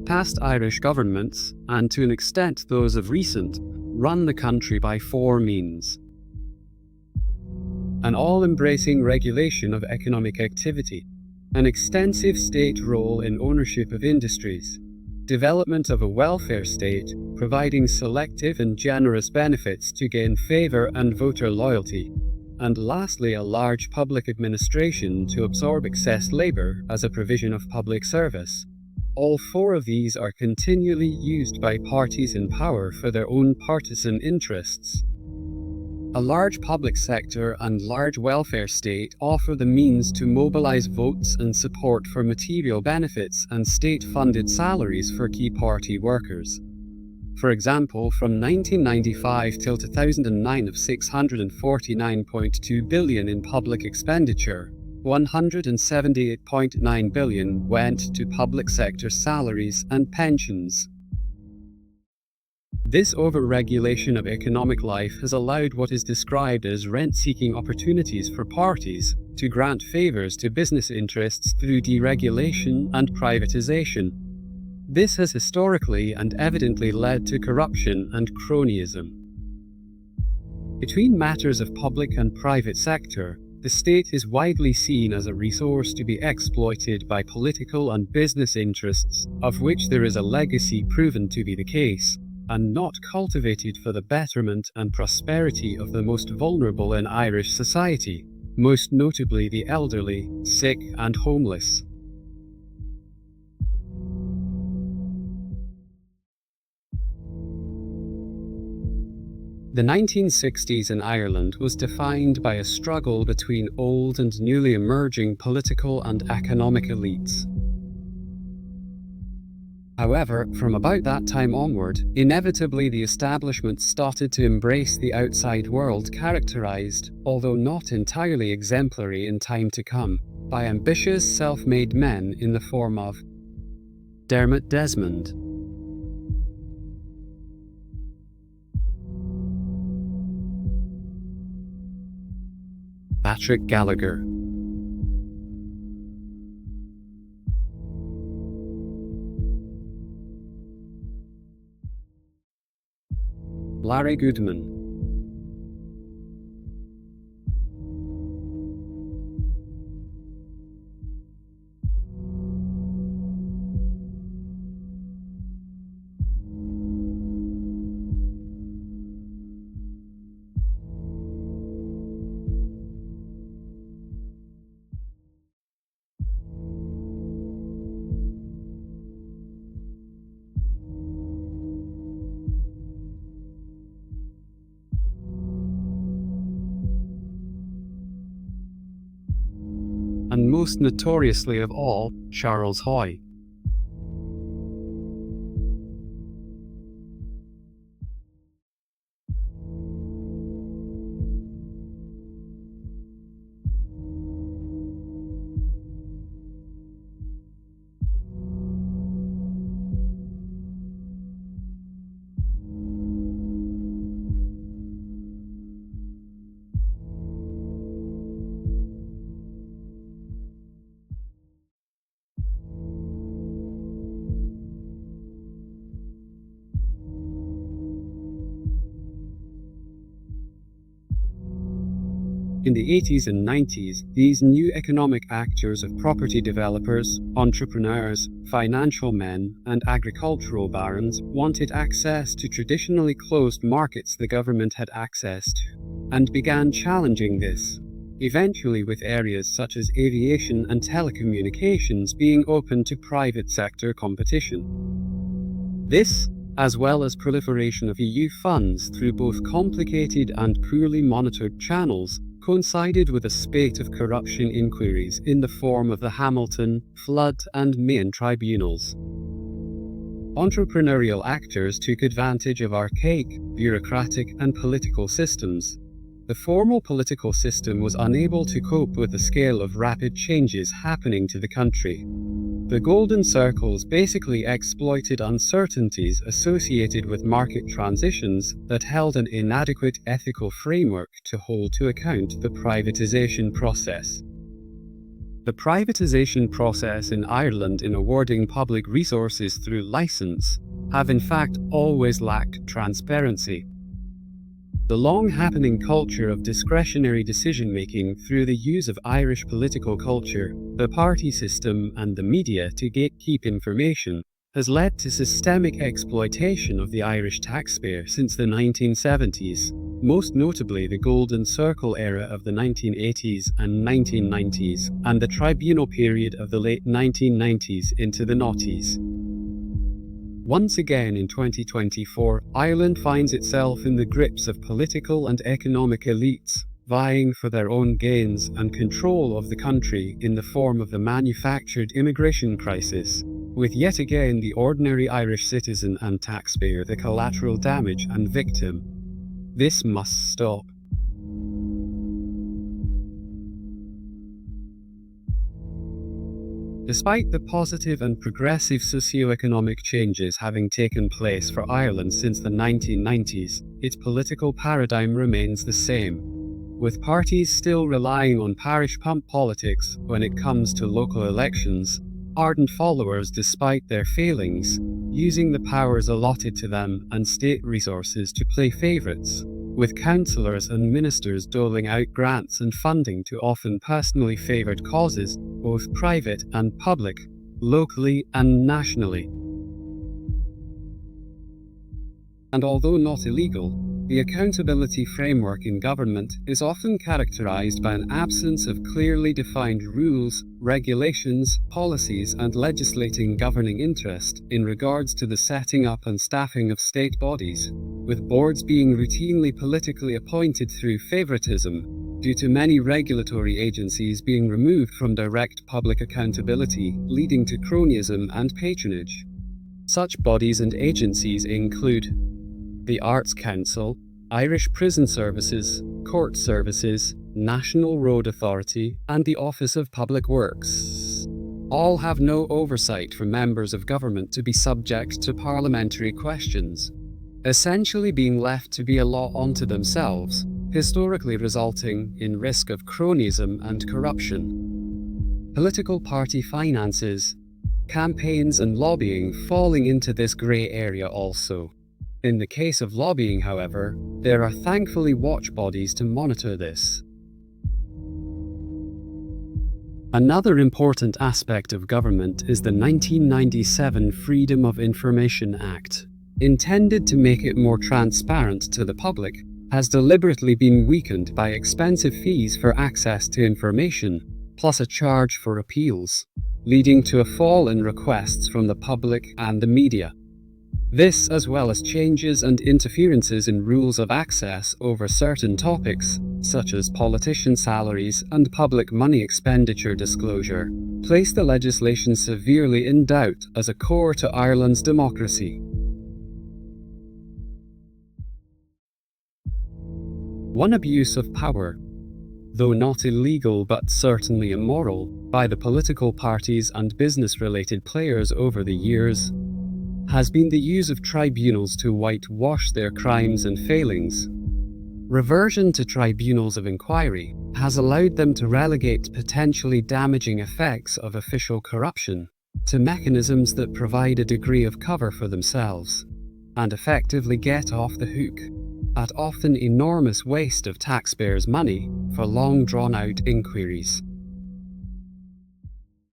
Past Irish governments, and to an extent those of recent, run the country by four means: an all-embracing regulation of economic activity, an extensive state role in ownership of industries, development of a welfare state, providing selective and generous benefits to gain favour and voter loyalty, and lastly a large public administration to absorb excess labour as a provision of public service. All four of these are continually used by parties in power for their own partisan interests. A large public sector and large welfare state offer the means to mobilize votes and support for material benefits and state-funded salaries for key party workers. For example, from 1995 till 2009 of $649.2 billion in public expenditure, $178.9 billion went to public sector salaries and pensions. This over-regulation of economic life has allowed what is described as rent-seeking opportunities for parties to grant favours to business interests through deregulation and privatisation. This has historically and evidently led to corruption and cronyism. Between matters of public and private sector, the state is widely seen as a resource to be exploited by political and business interests, of which there is a legacy proven to be the case, and not cultivated for the betterment and prosperity of the most vulnerable in Irish society, most notably the elderly, sick, and homeless. The 1960s in Ireland was defined by a struggle between old and newly emerging political and economic elites. However, from about that time onward, inevitably the establishment started to embrace the outside world characterized, although not entirely exemplary in time to come, by ambitious self-made men in the form of Dermot Desmond, Patrick Gallagher, Larry Goodman, and most notoriously of all, Charles Haughey. In the 80s and 90s, these new economic actors of property developers, entrepreneurs, financial men, and agricultural barons wanted access to traditionally closed markets the government had access to, and began challenging this, eventually with areas such as aviation and telecommunications being open to private sector competition. This, as well as proliferation of EU funds through both complicated and poorly monitored channels, coincided with a spate of corruption inquiries in the form of the Hamilton, Flood, and Main tribunals. Entrepreneurial actors took advantage of archaic, bureaucratic, and political systems. The formal political system was unable to cope with the scale of rapid changes happening to the country. The Golden Circles basically exploited uncertainties associated with market transitions that held an inadequate ethical framework to hold to account the privatization process. The privatisation process in Ireland in awarding public resources through licence have in fact always lacked transparency. The long-happening culture of discretionary decision-making through the use of Irish political culture, the party system and the media to gatekeep information has led to systemic exploitation of the Irish taxpayer since the 1970s, most notably the Golden Circle era of the 1980s and 1990s, and the tribunal period of the late 1990s into the noughties. Once again in 2024, Ireland finds itself in the grips of political and economic elites, vying for their own gains and control of the country in the form of the manufactured immigration crisis, with yet again the ordinary Irish citizen and taxpayer the collateral damage and victim. This must stop. Despite the positive and progressive socio-economic changes having taken place for Ireland since the 1990s, its political paradigm remains the same, with parties still relying on parish pump politics when it comes to local elections, ardent followers despite their failings, using the powers allotted to them and state resources to play favourites, with councillors and ministers doling out grants and funding to often personally favoured causes, both private and public, locally and nationally. And although not illegal, the accountability framework in government is often characterised by an absence of clearly defined rules, regulations, policies and legislating governing interest in regards to the setting up and staffing of state bodies, with boards being routinely politically appointed through favouritism, due to many regulatory agencies being removed from direct public accountability, leading to cronyism and patronage. Such bodies and agencies include the Arts Council, Irish Prison Services, Court Services, National Road Authority, and the Office of Public Works. All have no oversight from members of government to be subject to parliamentary questions, essentially being left to be a law unto themselves, historically resulting in risk of cronyism and corruption. Political party finances, campaigns and lobbying falling into this grey area also. In the case of lobbying, however, there are thankfully watch bodies to monitor this. Another important aspect of government is the 1997 Freedom of Information Act, intended to make it more transparent to the public, has deliberately been weakened by expensive fees for access to information, plus a charge for appeals, leading to a fall in requests from the public and the media. This, as well as changes and interferences in rules of access over certain topics, such as politician salaries and public money expenditure disclosure, place the legislation severely in doubt as a core to Ireland's democracy. One abuse of power, though not illegal but certainly immoral, by the political parties and business-related players over the years, has been the use of tribunals to whitewash their crimes and failings. Reversion to tribunals of inquiry has allowed them to relegate potentially damaging effects of official corruption to mechanisms that provide a degree of cover for themselves, and effectively get off the hook, at often enormous waste of taxpayers' money, for long drawn-out inquiries.